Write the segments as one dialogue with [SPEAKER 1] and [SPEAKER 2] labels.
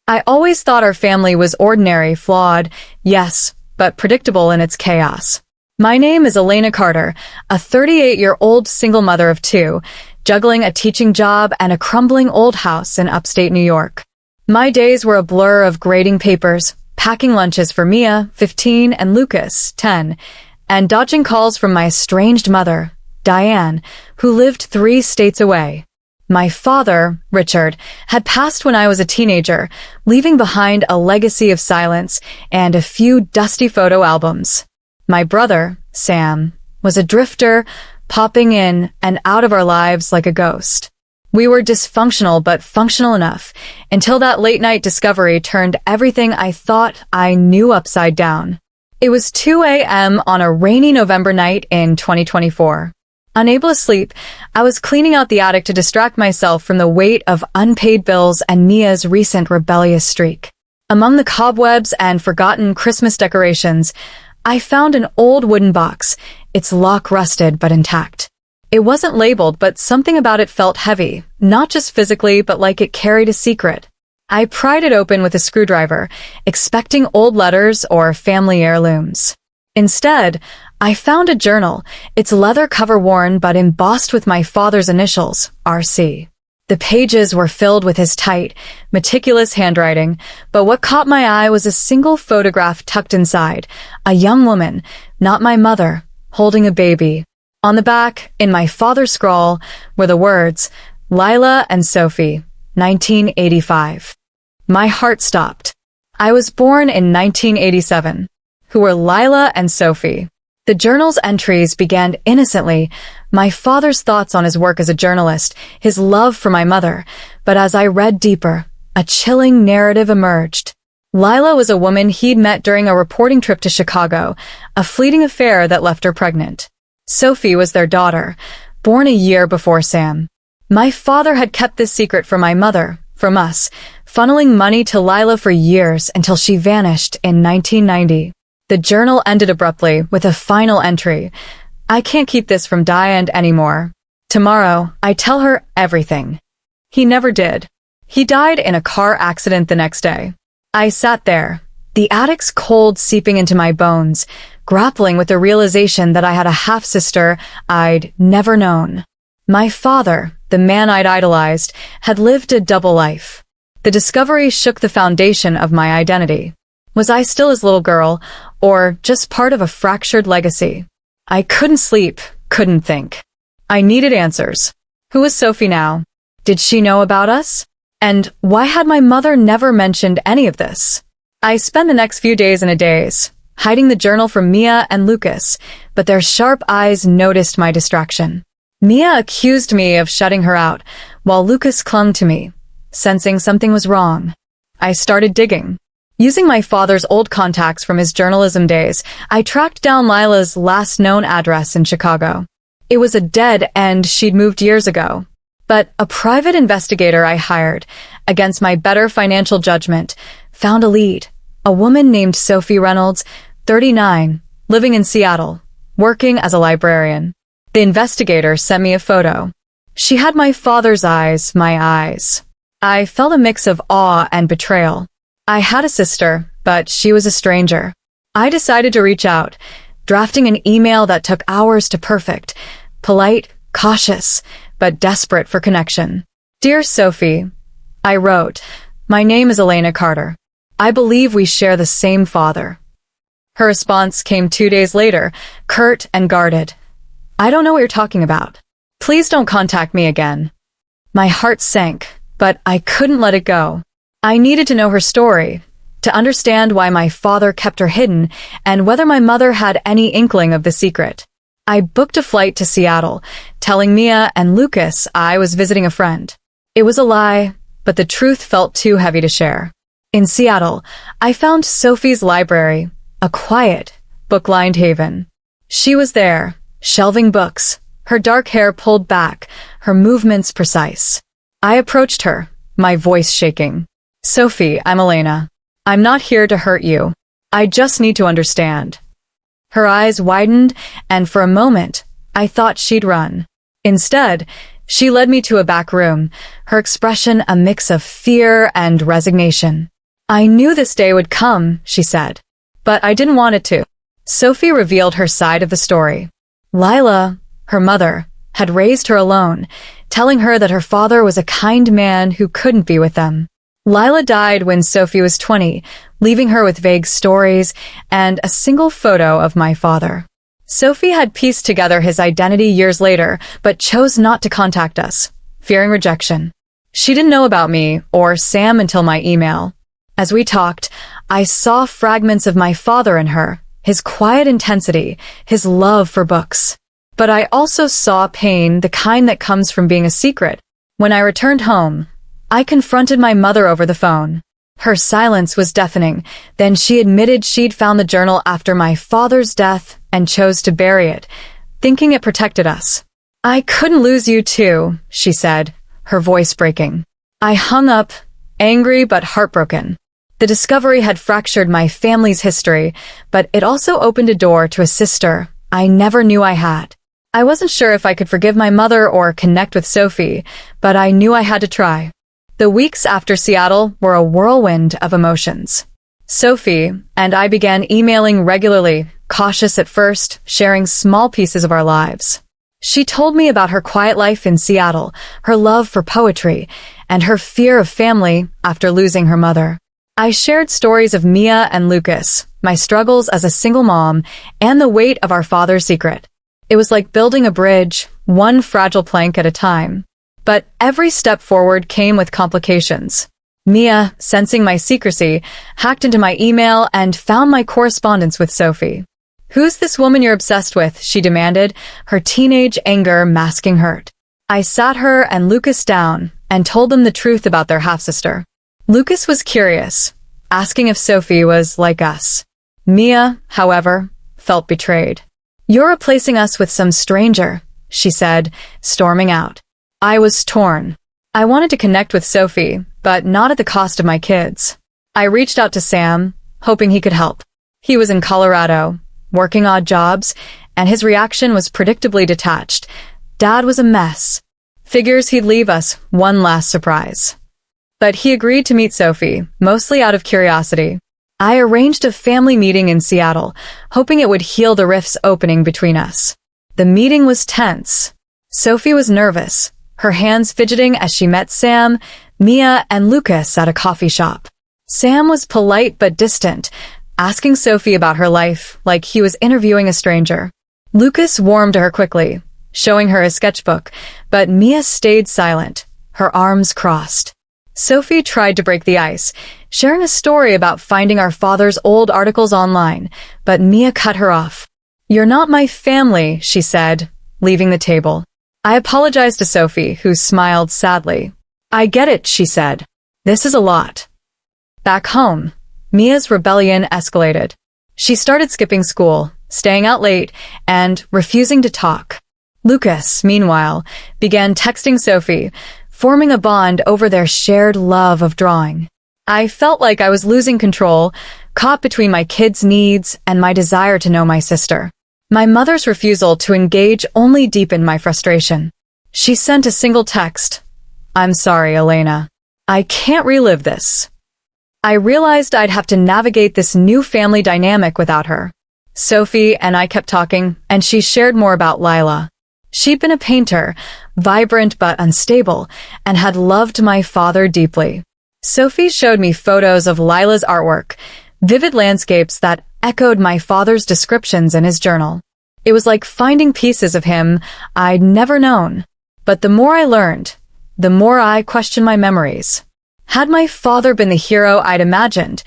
[SPEAKER 1] I always thought our family was ordinary, flawed, yes, but predictable in its chaos. My name is Elena Carter, a 38-year-old single mother of two, juggling a teaching job and a crumbling old house in upstate New York. My days were a blur of grading papers, packing lunches for Mia, 15, and Lucas, 10, and dodging calls from my estranged mother, Diane, who lived 3 states away. My father, Richard, had passed when I was a teenager, leaving behind a legacy of silence and a few dusty photo albums. My brother, Sam, was a drifter, popping in and out of our lives like a ghost. We were dysfunctional but functional enough, until that late-night discovery turned everything I thought I knew upside down. It was 2 a.m. on a rainy November night in 2024. Unable to sleep, I was cleaning out the attic to distract myself from the weight of unpaid bills and Mia's recent rebellious streak. Among the cobwebs and forgotten Christmas decorations, I found an old wooden box, its lock rusted but intact. It wasn't labeled, but something about it felt heavy, not just physically, but like it carried a secret. I pried it open with a screwdriver, expecting old letters or family heirlooms. Instead, I found a journal, its leather cover worn but embossed with my father's initials, RC. The pages were filled with his tight, meticulous handwriting, but what caught my eye was a single photograph tucked inside, a young woman, not my mother, holding a baby. On the back, in my father's scrawl, were the words, Lila and Sophie, 1985. My heart stopped. I was born in 1987. Who were Lila and Sophie? The journal's entries began innocently, my father's thoughts on his work as a journalist, his love for my mother, but as I read deeper, a chilling narrative emerged. Lila was a woman he'd met during a reporting trip to Chicago, a fleeting affair that left her pregnant. Sophie was their daughter, born a year before Sam. My father had kept this secret from my mother, from us, funneling money to Lila for years until she vanished in 1990. The journal ended abruptly with a final entry. I can't keep this from Diane anymore. Tomorrow, I tell her everything. He never did. He died in a car accident the next day. I sat there, the attic's cold seeping into my bones, grappling with the realization that I had a half-sister I'd never known. My father, the man I'd idolized, had lived a double life. The discovery shook the foundation of my identity. Was I still his little girl, or just part of a fractured legacy? I couldn't sleep, couldn't think. I needed answers. Who was Sophie now? Did she know about us? And why had my mother never mentioned any of this? I spent the next few days in a daze, hiding the journal from Mia and Lucas, but their sharp eyes noticed my distraction. Mia accused me of shutting her out, while Lucas clung to me, sensing something was wrong. I started digging. Using my father's old contacts from his journalism days, I tracked down Lila's last known address in Chicago. It was a dead end she'd moved years ago. But a private investigator I hired, against my better financial judgment, found a lead. A woman named Sophie Reynolds, 39, living in Seattle, working as a librarian. The investigator sent me a photo. She had my father's eyes, my eyes. I felt a mix of awe and betrayal. I had a sister, but she was a stranger. I decided to reach out, drafting an email that took hours to perfect, polite, cautious, but desperate for connection. Dear Sophie, I wrote, my name is Elena Carter. I believe we share the same father. Her response came 2 days later, curt and guarded. I don't know what you're talking about. Please don't contact me again. My heart sank, but I couldn't let it go. I needed to know her story, to understand why my father kept her hidden, and whether my mother had any inkling of the secret. I booked a flight to Seattle, telling Mia and Lucas I was visiting a friend. It was a lie, but the truth felt too heavy to share. In Seattle, I found Sophie's library, a quiet, book-lined haven. She was there, shelving books, her dark hair pulled back, her movements precise. I approached her, my voice shaking. Sophie, I'm Elena. I'm not here to hurt you. I just need to understand. Her eyes widened, and for a moment, I thought she'd run. Instead, she led me to a back room, her expression a mix of fear and resignation. I knew this day would come, she said. But I didn't want it to. Sophie revealed her side of the story. Lila, her mother, had raised her alone, telling her that her father was a kind man who couldn't be with them. Lila died when Sophie was 20, leaving her with vague stories and a single photo of my father. Sophie had pieced together his identity years later, but chose not to contact us, fearing rejection. She didn't know about me or Sam until my email. As we talked, I saw fragments of my father in her, his quiet intensity, his love for books. But I also saw pain, the kind that comes from being a secret. When I returned home, I confronted my mother over the phone. Her silence was deafening. Then she admitted she'd found the journal after my father's death and chose to bury it, thinking it protected us. I couldn't lose you too, she said, her voice breaking. I hung up, angry but heartbroken. The discovery had fractured my family's history, but it also opened a door to a sister I never knew I had. I wasn't sure if I could forgive my mother or connect with Sophie, but I knew I had to try. The weeks after Seattle were a whirlwind of emotions. Sophie and I began emailing regularly, cautious at first, sharing small pieces of our lives. She told me about her quiet life in Seattle, her love for poetry, and her fear of family after losing her mother. I shared stories of Mia and Lucas, my struggles as a single mom, and the weight of our father's secret. It was like building a bridge, one fragile plank at a time. But every step forward came with complications. Mia, sensing my secrecy, hacked into my email and found my correspondence with Sophie. "Who's this woman you're obsessed with?" she demanded, her teenage anger masking hurt. I sat her and Lucas down and told them the truth about their half-sister. Lucas was curious, asking if Sophie was like us. Mia, however, felt betrayed. "You're replacing us with some stranger," she said, storming out. I was torn. I wanted to connect with Sophie, but not at the cost of my kids. I reached out to Sam, hoping he could help. He was in Colorado, working odd jobs, and his reaction was predictably detached. Dad was a mess. Figures he'd leave us one last surprise. But he agreed to meet Sophie, mostly out of curiosity. I arranged a family meeting in Seattle, hoping it would heal the rifts opening between us. The meeting was tense. Sophie was nervous, her hands fidgeting as she met Sam, Mia, and Lucas at a coffee shop. Sam was polite but distant, asking Sophie about her life like he was interviewing a stranger. Lucas warmed to her quickly, showing her his sketchbook, but Mia stayed silent, her arms crossed. Sophie tried to break the ice, sharing a story about finding our father's old articles online, but Mia cut her off. "You're not my family," she said, leaving the table. I apologized to Sophie, who smiled sadly. "I get it," she said. "This is a lot." Back home, Mia's rebellion escalated. She started skipping school, staying out late, and refusing to talk. Lucas, meanwhile, began texting Sophie, forming a bond over their shared love of drawing. I felt like I was losing control, caught between my kids' needs and my desire to know my sister. My mother's refusal to engage only deepened my frustration. She sent a single text. "I'm sorry, Elena. I can't relive this." I realized I'd have to navigate this new family dynamic without her. Sophie and I kept talking, and she shared more about Lila. She'd been a painter, vibrant but unstable, and had loved my father deeply. Sophie showed me photos of Lila's artwork, vivid landscapes that echoed my father's descriptions in his journal. It was like finding pieces of him I'd never known. But the more I learned, the more I questioned my memories. Had my father been the hero I'd imagined,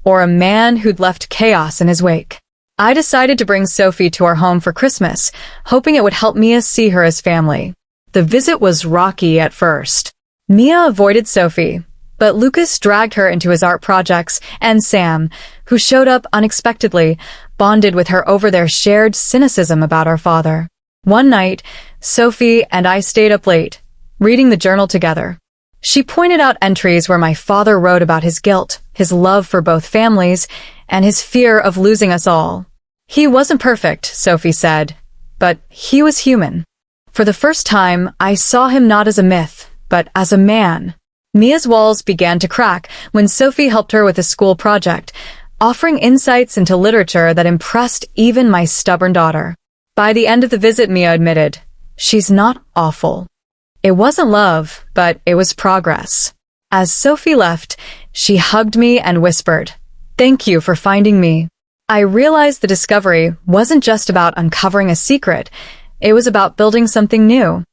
[SPEAKER 1] or a man who'd left chaos in his wake? I decided to bring Sophie to our home for Christmas, hoping it would help Mia see her as family. The visit was rocky at first. Mia avoided Sophie, but Lucas dragged her into his art projects, and Sam, who showed up unexpectedly, bonded with her over their shared cynicism about our father. One night, Sophie and I stayed up late, reading the journal together. She pointed out entries where my father wrote about his guilt, his love for both families, and his fear of losing us all. "He wasn't perfect," Sophie said, "but he was human." For the first time, I saw him not as a myth, but as a man. Mia's walls began to crack when Sophie helped her with a school project, offering insights into literature that impressed even my stubborn daughter. By the end of the visit, Mia admitted, "She's not awful." It wasn't love, but it was progress. As Sophie left, she hugged me and whispered, "Thank you for finding me." I realized the discovery wasn't just about uncovering a secret, it was about building something new.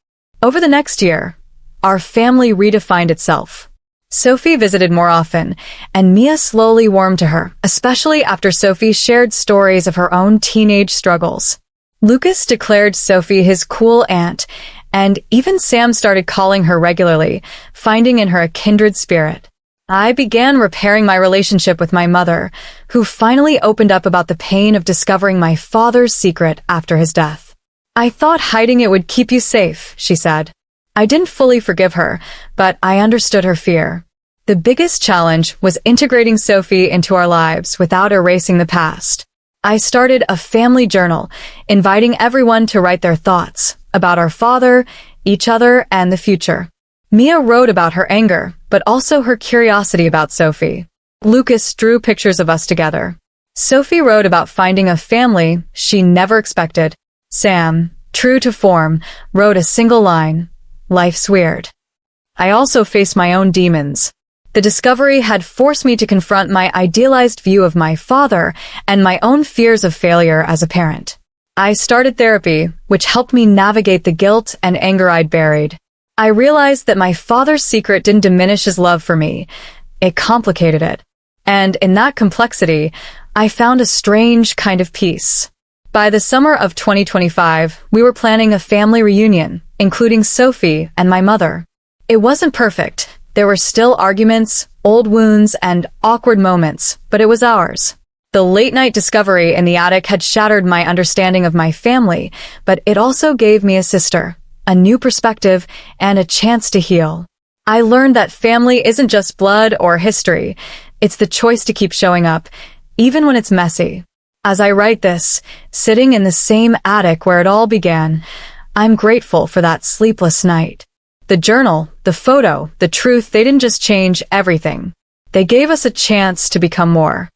[SPEAKER 1] Over the next year, our family redefined itself. Sophie visited more often, and Mia slowly warmed to her, especially after Sophie shared stories of her own teenage struggles. Lucas declared Sophie his cool aunt, and even Sam started calling her regularly, finding in her a kindred spirit. I began repairing my relationship with my mother, who finally opened up about the pain of discovering my father's secret after his death. "I thought hiding it would keep you safe," she said. I didn't fully forgive her, but I understood her fear. The biggest challenge was integrating Sophie into our lives without erasing the past. I started a family journal, inviting everyone to write their thoughts about our father, each other, and the future. Mia wrote about her anger, but also her curiosity about Sophie. Lucas drew pictures of us together. Sophie wrote about finding a family she never expected. Sam, true to form, wrote a single line, "Life's weird." I also faced my own demons. The discovery had forced me to confront my idealized view of my father and my own fears of failure as a parent. I started therapy, which helped me navigate the guilt and anger I'd buried. I realized that my father's secret didn't diminish his love for me. It complicated it. And in that complexity, I found a strange kind of peace. By the summer of 2025, we were planning a family reunion, including Sophie and my mother. It wasn't perfect. There were still arguments, old wounds, and awkward moments, but it was ours. The late-night discovery in the attic had shattered my understanding of my family, but it also gave me a sister, a new perspective, and a chance to heal. I learned that family isn't just blood or history. It's the choice to keep showing up, even when it's messy. As I write this, sitting in the same attic where it all began, I'm grateful for that sleepless night. The journal, the photo, the truth, they didn't just change everything. They gave us a chance to become more.